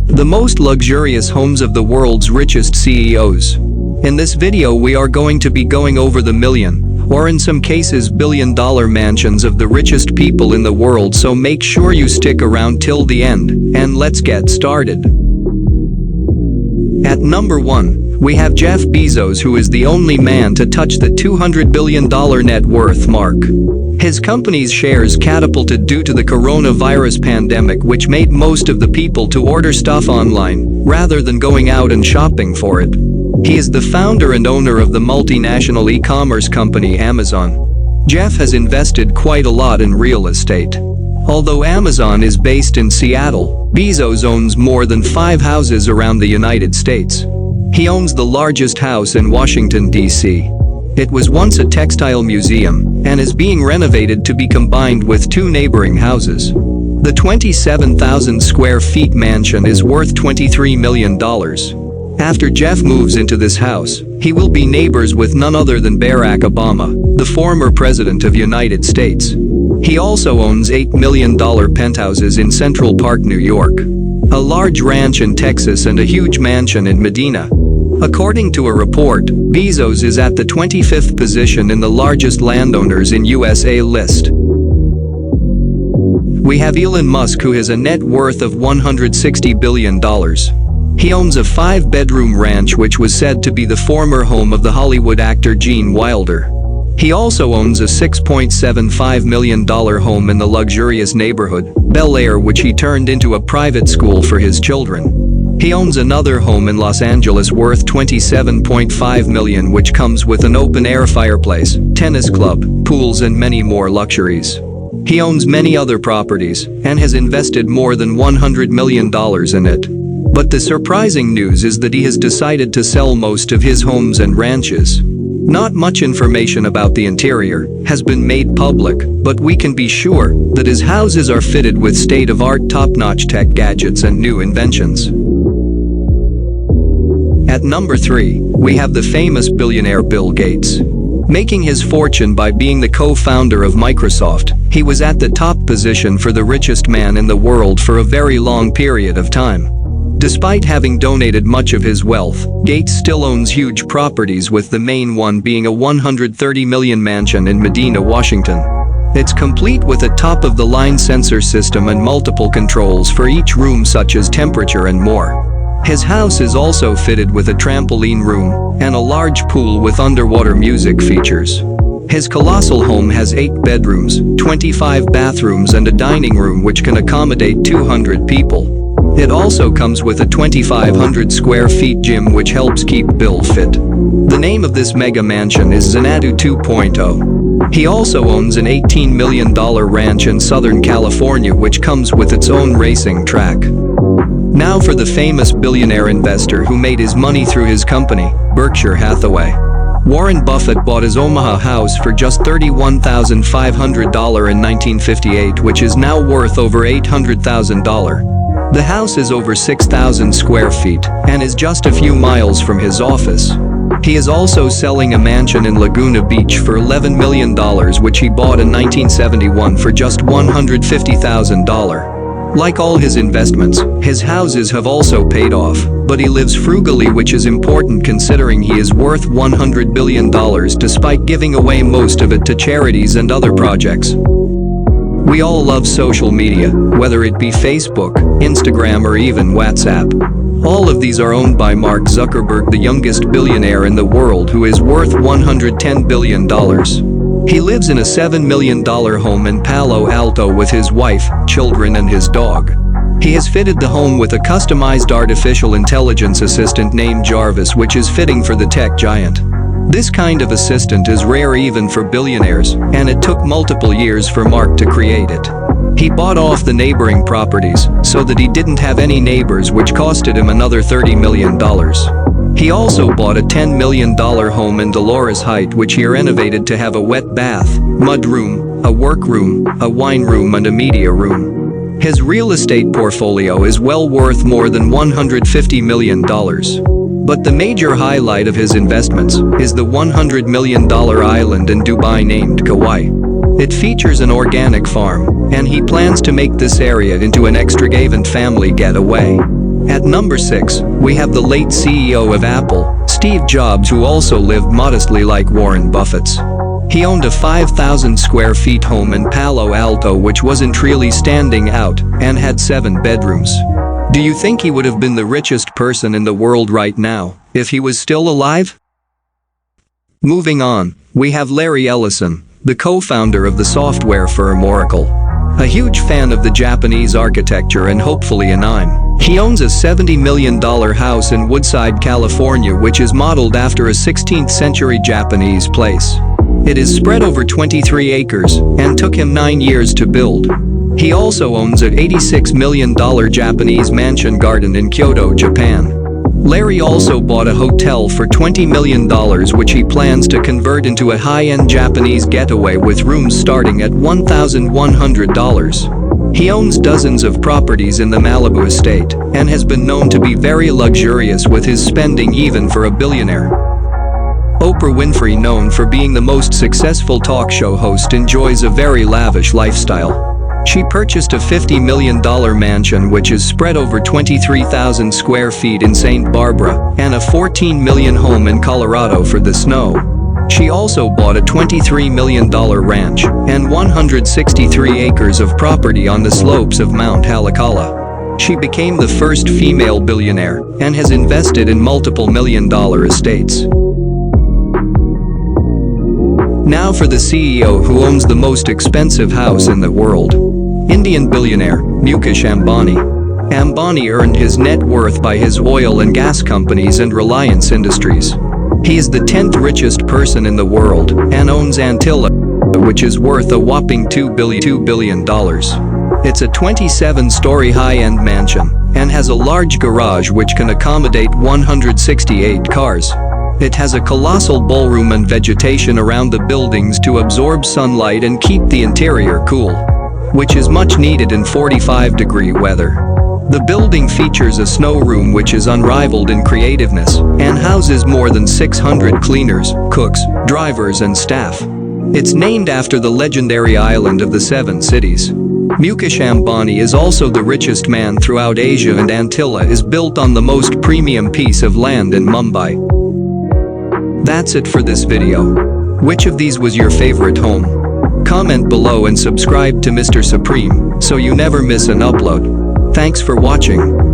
The most luxurious homes of the world's richest CEOs. In this video we are going to be going over the million, or in some cases billion-dollar mansions of the richest people in the world, so make sure you stick around till the end, and let's get started. At number 1, we have Jeff Bezos, who is the only man to touch the $200 billion net worth mark. His company's shares catapulted due to the coronavirus pandemic, which made most of the people to order stuff online, rather than going out and shopping for it. He is the founder and owner of the multinational e-commerce company Amazon. Jeff has invested quite a lot in real estate. Although Amazon is based in Seattle, Bezos owns more than 5 houses around the United States. He owns the largest house in Washington, D.C. It was once a textile museum and is being renovated to be combined with 2 neighboring houses. The 27,000 square feet mansion is worth $23 million. After Jeff moves into this house, he will be neighbors with none other than Barack Obama, the former president of United States. He also owns $8 million penthouses in Central Park, New York, a large ranch in Texas, and a huge mansion in Medina. According to a report, Bezos is at the 25th position in the largest landowners in USA list. We have Elon Musk, who has a net worth of $160 billion. He owns a 5-bedroom ranch which was said to be the former home of the Hollywood actor Gene Wilder. He also owns a $6.75 million home in the luxurious neighborhood, Bel Air, which he turned into a private school for his children. He owns another home in Los Angeles worth $27.5 million, which comes with an open-air fireplace, tennis club, pools, and many more luxuries. He owns many other properties and has invested more than $100 million in it. But the surprising news is that he has decided to sell most of his homes and ranches. Not much information about the interior has been made public, but we can be sure that his houses are fitted with state-of-art top-notch tech gadgets and new inventions. At number 3, we have the famous billionaire Bill Gates. Making his fortune by being the co-founder of Microsoft, he was at the top position for the richest man in the world for a very long period of time. Despite having donated much of his wealth, Gates still owns huge properties, with the main one being a $130 million mansion in Medina, Washington. It's complete with a top-of-the-line sensor system and multiple controls for each room, such as temperature and more. His house is also fitted with a trampoline room and a large pool with underwater music features. His colossal home has 8 bedrooms, 25 bathrooms, and a dining room which can accommodate 200 people. It also comes with a 2,500 square feet gym which helps keep Bill fit. The name of this mega mansion is Xanadu 2.0. He also owns an $18 million ranch in Southern California which comes with its own racing track. Now for the famous billionaire investor who made his money through his company, Berkshire Hathaway. Warren Buffett bought his Omaha house for just $31,500 in 1958, which is now worth over $800,000. The house is over 6,000 square feet and is just a few miles from his office. He is also selling a mansion in Laguna Beach for $11 million, which he bought in 1971 for just $150,000. Like all his investments, his houses have also paid off, but he lives frugally, which is important considering he is worth $100 billion despite giving away most of it to charities and other projects. We all love social media, whether it be Facebook, Instagram, or even WhatsApp. All of these are owned by Mark Zuckerberg, the youngest billionaire in the world, who is worth $110 billion. He lives in a $7 million home in Palo Alto with his wife, children, and his dog. He has fitted the home with a customized artificial intelligence assistant named Jarvis, which is fitting for the tech giant. This kind of assistant is rare even for billionaires, and it took multiple years for Mark to create it. He bought off the neighboring properties so that he didn't have any neighbors, which costed him another $30 million. He also bought a $10 million home in Dolores Heights, which he renovated to have a wet bath, mud room, a work room, a wine room, and a media room. His real estate portfolio is well worth more than $150 million. But the major highlight of his investments is the $100 million island in Dubai named Kauai. It features an organic farm, and he plans to make this area into an extravagant family getaway. At number 6, we have the late CEO of Apple, Steve Jobs, who also lived modestly like Warren Buffett's. He owned a 5,000 square feet home in Palo Alto which wasn't really standing out and had 7 bedrooms. Do you think he would have been the richest person in the world right now if he was still alive? Moving on, we have Larry Ellison, the co-founder of the software firm Oracle. A huge fan of the Japanese architecture and hopefully anime. He owns a $70 million house in Woodside, California, which is modeled after a 16th century Japanese place. It is spread over 23 acres and took him 9 years to build. He also owns an $86 million Japanese mansion garden in Kyoto, Japan. Larry also bought a hotel for $20 million which he plans to convert into a high-end Japanese getaway with rooms starting at $1,100. He owns dozens of properties in the Malibu estate and has been known to be very luxurious with his spending even for a billionaire. Oprah Winfrey, known for being the most successful talk show host, enjoys a very lavish lifestyle. She purchased a $50 million mansion which is spread over 23,000 square feet in St. Barbara and a $14 million home in Colorado for the snow. She also bought a $23 million ranch and 163 acres of property on the slopes of Mount Haleakala. She became the first female billionaire and has invested in multiple million-dollar estates. Now for the CEO who owns the most expensive house in the world. Indian billionaire Mukesh Ambani. Ambani earned his net worth by his oil and gas companies and Reliance Industries. He is the 10th richest person in the world and owns Antilla, which is worth a whopping $2 billion. It's a 27-story high-end mansion and has a large garage which can accommodate 168 cars. It has a colossal ballroom and vegetation around the buildings to absorb sunlight and keep the interior cool, which is much needed in 45-degree weather. The building features a snow room which is unrivaled in creativeness and houses more than 600 cleaners, cooks, drivers and staff. It's named after the legendary island of the 7 cities. Mukesh Ambani is also the richest man throughout Asia, and Antilla is built on the most premium piece of land in Mumbai. That's it for this video. Which of these was your favorite home? Comment below and subscribe to Mr. Supreme so you never miss an upload. Thanks for watching.